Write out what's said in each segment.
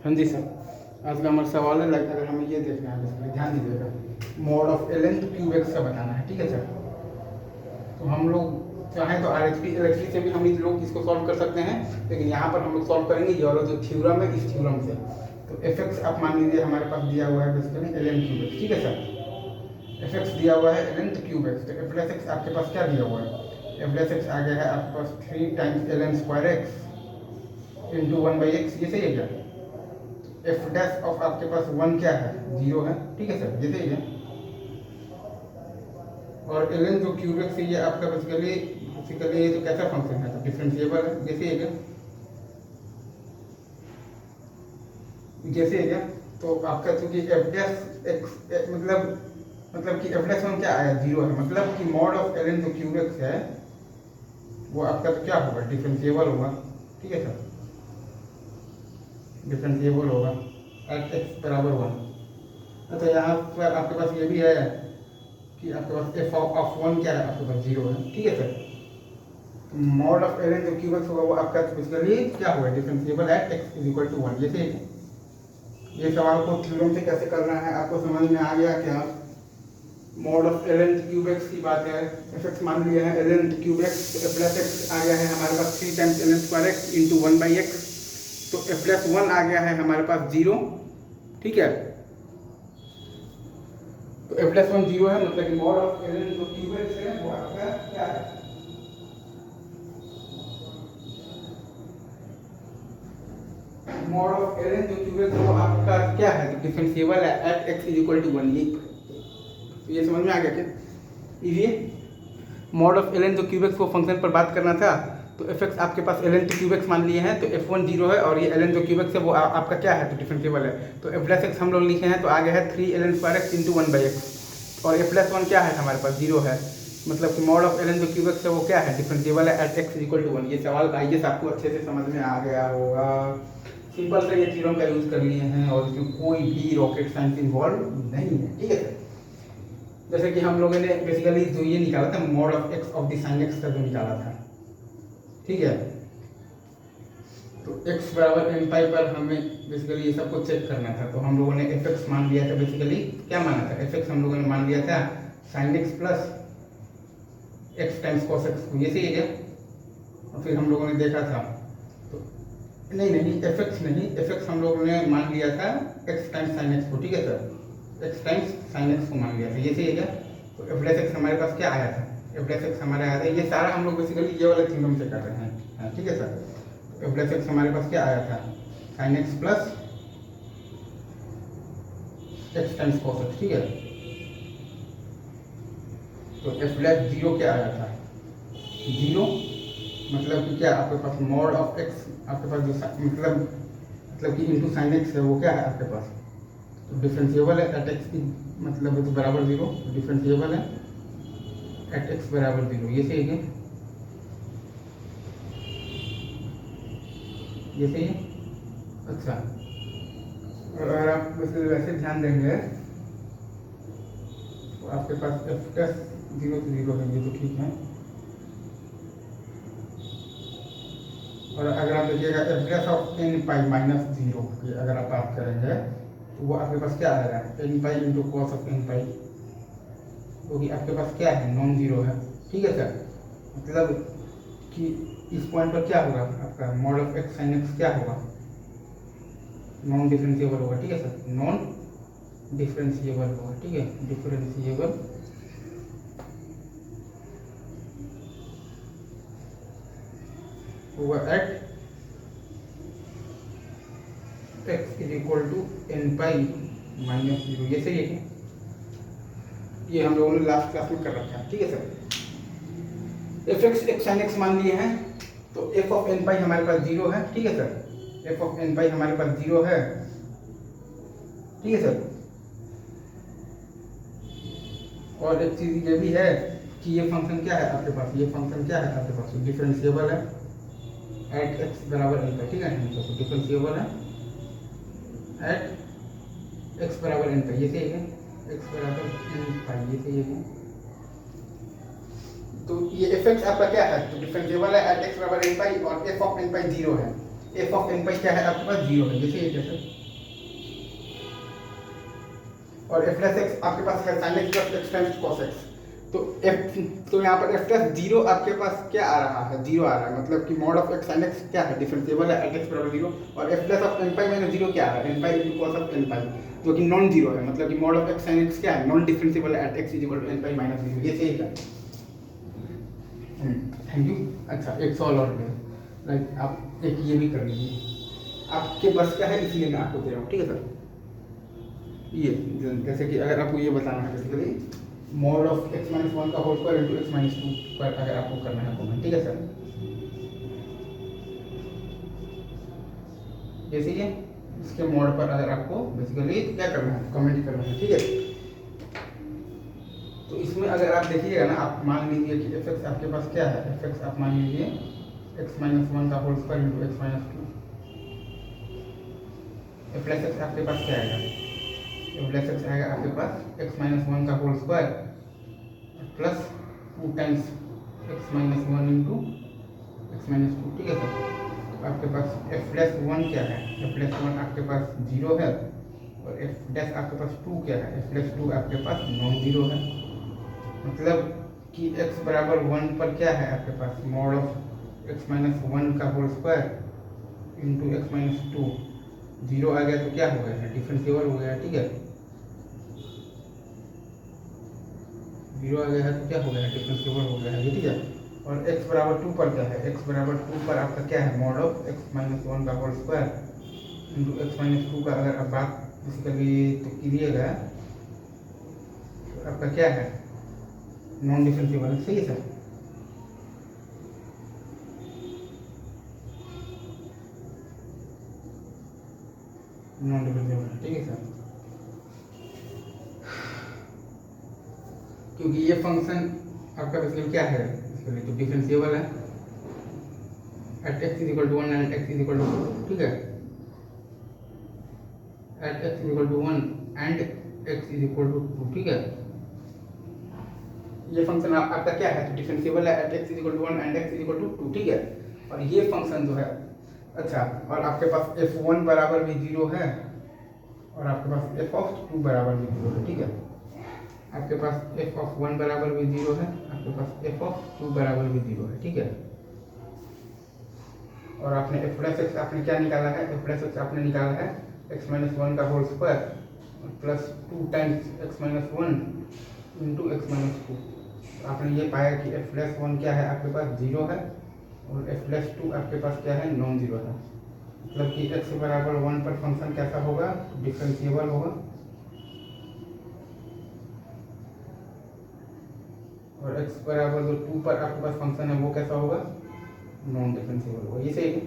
हाँ जी सर, आज का हमारा सवाल है लाइक अगर हमें ये देखना है बेसिकली ध्यान दीजिएगा, mod of ln cube x का बताना है। ठीक है सर, तो हम लोग चाहें तो RHP LHP से भी हम लोग इसको सॉल्व कर सकते हैं, लेकिन यहाँ पर हम लोग सॉल्व करेंगे ये वाला जो थ्योरम है इस थ्योरम से। तो एफ एक्स आप मान लीजिए हमारे पास दिया हुआ है बेसिकली ln क्यूब एक्स। ठीक है सर, एफ एक्स दिया हुआ है ln क्यूब एक्स, तो एफ प्लस एक्स आपके पास क्या दिया हुआ है? एफ प्लस एक्स आ गया है आपके पास 3 times ln square x into 1/x। ये सही है क्या? एफ डैश ऑफ आपके पास 1 क्या है? 0 है। ठीक है सर, ये सही है। और ln जो क्यूब एक्स है ये आपका बेसिकली ये तो कैसा फंक्शन है? तो डिफरेंशिएबल है। ये सही है क्या? जैसे है क्या? तो आपका चूंकि एफ डैश एक्स मतलब कि एफ डैश 1 क्या आया? 0 है। मतलब कि मॉड ऑफ ln जो क्यूब एक्स है वो आपका तो क्या होगा? डिफरेंशिएबल होगा। ठीक है सर, डिफरेंशिएबल होगा एट एक्स बराबर 1। तो यहाँ पर आपके पास ये भी है कि आपके पास एफ ऑफ 1 क्या है? आपके पास 0 है। ठीक है सर, मॉड ऑफ ln जो क्यूब एक्स होगा वो आपका बेसिकली क्या होगा? Differentiable at x is equal to 1। ये सवाल को थ्योरम से कैसे करना है आपको समझ में आ गया क्या? Mod of ln cube x की बात है, एफ एक्स मान लिया है ln क्यूब एक्स, तो प्लस एक्स आ गया है हमारे पास 3 times ln square x into 1/x। तो एफ प्लस 1 आ गया है हमारे पास 0। ठीक है, तो एफ प्लस 1 0 है, मतलब कि मॉड ऑफ ln जो क्यूब एक्स है वो आपका क्या है? मॉड ऑफ ln जो क्यूब एक्स वो आपका क्या है? डिफरेंशिएबल है at x is equal to 1। ये समझ में आ गया क्या? इजी। मॉड ऑफ ln जो क्यूब एक्स वो फंक्शन पर बात करना था, तो एफ एक्स आपके पास ln तो क्यूब एक्स मान लिए हैं, तो f1 0 है और ये ln जो क्यूब एक्स है वो आपका क्या है? तो डिफरेंशिएबल है। तो f प्लस एक्स हम लोग लिखे हैं तो आ गया है 3 ln square x into 1/x, और f प्लस 1 क्या है? हमारे पास 0 है। मतलब कि मॉड ऑफ ln जो क्यूब एक्स है वो क्या है? डिफरेंशिएबल है एट एक्स इक्वल टू 1। ये सवाल आई गेस आपको अच्छे से समझ में आ गया होगा। सिंपल से ये थ्योरम का यूज कर लिए हैं और इसमें कोई भी रॉकेट साइंस इन्वॉल्व नहीं है। ठीक है सर, जैसे कि हम लोगों ने बेसिकली जो ये निकाला था mod of x of the sine x का जो निकाला था। ठीक है, तो x बराबर एन पाई पर हमें बेसिकली ये सबको चेक करना था, तो हम लोगों ने एफ एक्स मान लिया था। बेसिकली क्या माना था? एफ एक्स हम लोगों ने मान लिया था sine x plus x times cos x को। ये सही है क्या? और फिर हम लोगों ने देखा था तो नहीं एफ एक्स नहीं, एफ एक्स हम लोगों ने मान लिया था एक्स टाइम्स साइन एक्स को। ठीक है sir, x times sine x को मान लिया था। ये सही है क्या? तो एफ प्लस एक्स हमारे पास क्या आया था? एफ प्लस एक्स हमारे आया था। ये सारा हम लोग बेसिकली ये वाले थ्योरम से कर रहे हैं। ठीक है सर, एफ प्लस एक्स हमारे पास क्या आया था? Sine x plus x times cos x. ठीक है, तो एफ प्लस 0 क्या आया था? 0 मतलब कि क्या आपके पास मॉड ऑफ एक्स आपके पास जो मतलब कि इंटू साइन एक्स है वो क्या है आपके पास? तो डिफरेंशिएबल है एट एक्स की मतलब तो बराबर 0, डिफरेंशिएबल है एट एक्स बराबर 0। ये सही है? ये सही है। अच्छा, और अगर आप वैसे ध्यान देंगे तो आपके पास एफ प्लस 0 to 0 है, ये तो ठीक है। और अगर आप देखिएगा F plus of N pi minus 0 ये अगर आप बात करेंगे तो वो आपके पास क्या आएगा? N pi into cos of N pi, वो भी आपके पास क्या है? नॉन जीरो है। ठीक है सर, मतलब कि इस पॉइंट पर क्या होगा आपका? Mod of x sine x क्या होगा? नॉन डिफरेंशिएबल होगा। ठीक है सर, नॉन डिफरेंशिएबल होगा। ठीक है, डिफरेंशिएबल होगा at x is equal to N pi minus 0। ये सही है क्या? ये हम लोगों ने लास्ट क्लास में कर रखा है। ठीक है sir, F x x sine x मान लिए हैं, तो एफ ऑफ एन पाई हमारे पास 0 है। ठीक है सर, एफ ऑफ एन पाई हमारे पास 0 है। ठीक है सर, और एक चीज ये भी है कि ये फंक्शन क्या है आपके पास? ये फंक्शन क्या है आपके पास? डिफरेंशिएबल है एट एक्स बराबर एन पाई। ठीक है, तो डिफरेंशिएबल है एट एक्स बराबर एन पाई। ये सही है, एक्स बराबर एन पाई। ये सही है। तो ये एफ एक्स आपका क्या है? तो डिफरेंशिएबल है एट एक्स बराबर एन पाई और एफ ऑफ एन पाई 0 है। एफ ऑफ एन पाई क्या है आपके पास 0 है, जैसे ये कैसे, और एफ प्लस एक्स आपके पास है sine x plus x times cos x. तो यहाँ पर एफ प्लस 0 आपके पास क्या आ रहा है, 0 आ रहा है, मतलब कि mod of x sine x क्या है, डिफरेंशिएबल है एट एक्स बराबर 0, और f plus of N pi minus 0 क्या आ रहा है, n pi into cos of N pi, जो कि नॉन जीरो है, मतलब कि mod of x sine x क्या है, non differentiable at x is equal to N pi minus 0, ये सही है। Thank you. अच्छा एक सवाल और है, लाइक आप एक ये भी कर लीजिए, आपके पास क्या है इसलिए मैं आपको दे रहा हूँ, ठीक है सर। ये जैसे कि अगर आपको ये बताना है basically mod of X minus 1 का whole square into X minus 2 पर अगर आपको करना है कॉमन, ठीक है सर। जैसे ये इसके मॉड पर अगर आपको बेसिकली क्या करना है, कमेंट करना है, ठीक है। तो इसमें अगर आप देखिएगा ना, आप मान लीजिए कि एफ एक्स आपके पास क्या है, एफ एक्स आप मान लीजिए एक्स माइनस 1 का whole square into X minus 2, F plus X आपके पास क्या आएगा, एफ प्लस एक्स आएगा आपके पास एक्स माइनस 1 का whole square plus 2 times X minus 1 into X minus 2, ठीक है सर। तो आपके पास एफ प्लस 1 क्या है, एफ प्लस 1 आपके पास 0 है, और एफ डैश आपके पास 2 क्या है, एफ प्लस 2 आपके पास नॉन जीरो है, मतलब कि x बराबर 1 पर क्या है आपके पास मॉड ऑफ x माइनस 1 का whole square into X minus 2, 0 आ गया तो क्या हो गया, डिफरेंशिएबल हो गया, ठीक है। 0 आ गया है तो क्या हो गया, डिफरेंशिएबल हो गया है, ठीक है। और x बराबर 2 पर क्या है, x बराबर 2 पर आपका क्या है मॉड ऑफ x माइनस 1 का whole square into X minus 2 का अगर आप बात बेसिकली तो कीजिएगा तो आपका क्या है नॉन डिफरेंशिएबल, सही है सर। नॉन डिफरेंशिएबल, ठीक है सर, क्योंकि ये फंक्शन आपका बेसिकली क्या है, इसके तो डिफरेंशिएबल है at x is equal to 1 and X is equal to 2, ठीक है, at x is equal to 1 and X is equal to 2, ठीक है। ये फंक्शन आपका क्या है, तो डिफरेंशिएबल है at x is equal to 1 and X is equal to 2, ठीक है। और ये फंक्शन जो है, अच्छा, और आपके पास f1 बराबर भी 0 है, और आपके पास f ऑफ 2 बराबर भी 0 है, ठीक है। आपके पास f ऑफ 1 बराबर भी 0 है, आपके पास f ऑफ 2 बराबर भी 0 है, ठीक है। और आपने f प्लस एक्स आपने क्या निकाला है, f प्लस एक्स आपने निकाला है x माइनस 1 का whole square plus 2 times x minus 1 into X minus 2। आपने ये पाया कि f प्लस 1 क्या है आपके पास 0 है, और f प्लस 2 आपके पास क्या है नॉन जीरो है, मतलब कि x बराबर 1 पर फंक्शन कैसा होगा, डिफरेंशिएबल होगा, और x बराबर जो 2 पर आपके पास फंक्शन है वो कैसा होगा, नॉन डिफरेंशिएबल होगा, ये सही है,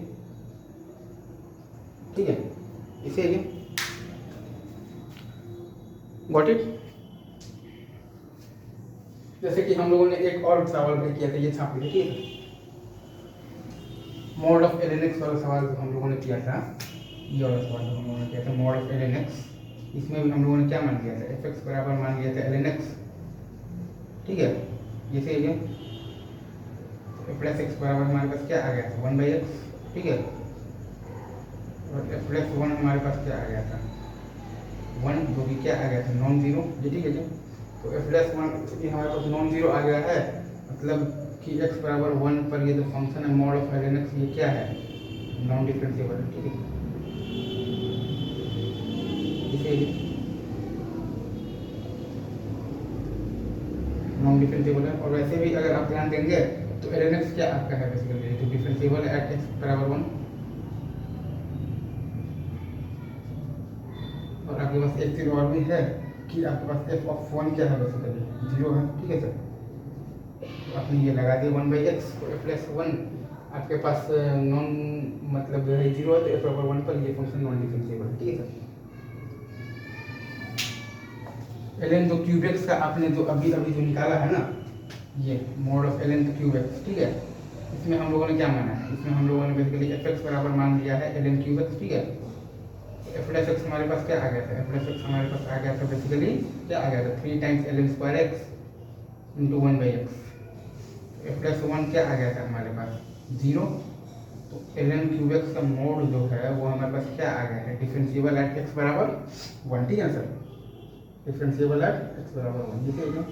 ठीक है, इसे गॉट इट। जैसे कि हम लोगों ने एक और सवाल भी किया था, ये छाप लीजिए, ठीक है, मॉड ऑफ ln x वाला सवाल जो हम लोगों ने किया था, ये वाला सवाल जो हम लोगों ने किया था मॉड ऑफ ln x, इसमें भी हम लोगों ने क्या मान लिया था, एफ एक्स बराबर मान लिया था ln x, ठीक है, ये सही है। एफ प्लस एक्स बराबर हमारे पास क्या आ गया था 1/x, ठीक है, और एफ प्लस 1 हमारे पास क्या आ गया था 1, जो कि क्या आ गया था नॉन जीरो, ये ठीक है जी। तो एफ प्लस 1 चूँकि हमारे पास नॉन जीरो आ गया है, मतलब कि x बराबर 1 पर ये जो फंक्शन है मॉड ऑफ ln x ये क्या है, नॉन डिफरेंशिएबल, ठीक है, इसे नॉन डिफरेंशिएबल है। और वैसे भी अगर आप ध्यान देंगे तो ln x क्या आपका है बेसिकली, तो डिफरेंशिएबल है एट x बराबर 1, और आपके पास एक चीज़ और भी है कि आपके पास f ऑफ 1 क्या है बेसिकली 0 है, ठीक है सर। तो आपने ये लगा दिया 1/x, तो f प्लस 1 आपके पास नॉन मतलब जो है 0 है, तो f बराबर 1 पर ये फंक्शन नॉन डिफरेंशिएबल है, ठीक है सर। ln जो क्यूब एक्स का आपने जो अभी जो निकाला है ना, ये mod of ln cube x, ठीक है, इसमें हम लोगों ने क्या माना है, इसमें हम लोगों ने बेसिकली एफ एक्स बराबर मान लिया है ln क्यूब एक्स, ठीक है। एफ प्लस एक्स हमारे पास क्या आ गया था, एफ प्लस एक्स हमारे पास आ गया था बेसिकली क्या आ गया था 3 times ln square x into 1/x। F plus 1 क्या आ गया था हमारे पास 0, एल एन क्यूब एक्स का मोड जो है वो हमारे पास क्या आ गया है, डिफरेंशिएबल एट एक्स बराबर 1, ठीक है सर, डिफरेंशिएबल एट एक्स बराबर 1, ठीक है।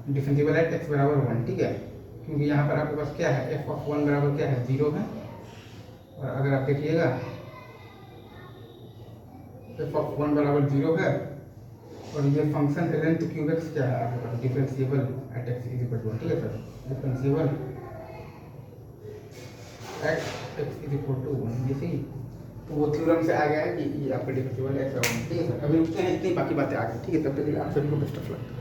डिफरेंशिएबल एट एक्स बराबर 1, ठीक है, क्योंकि यहाँ पर आपके पास क्या है, एफ ऑफ 1 बराबर क्या है, 0 है। और अगर आप देखिएगा एफ ऑफ 1 बराबर 0 है और ये function l n two cube x क्या है आपके पास, differentiable at x is equal to 1, ठीक है sir, differentiable at x is equal to 1, ये सही। तो वो थ्योरम से आ गया है कि ये आपका डिफरेंशिएबल एक्स बराबर 1, ठीक है सर। अभी रुकते हैं, इतनी बाकी बातें आ गई, ठीक है, तब तक के लिए आप सभी को बेस्ट ऑफ लक।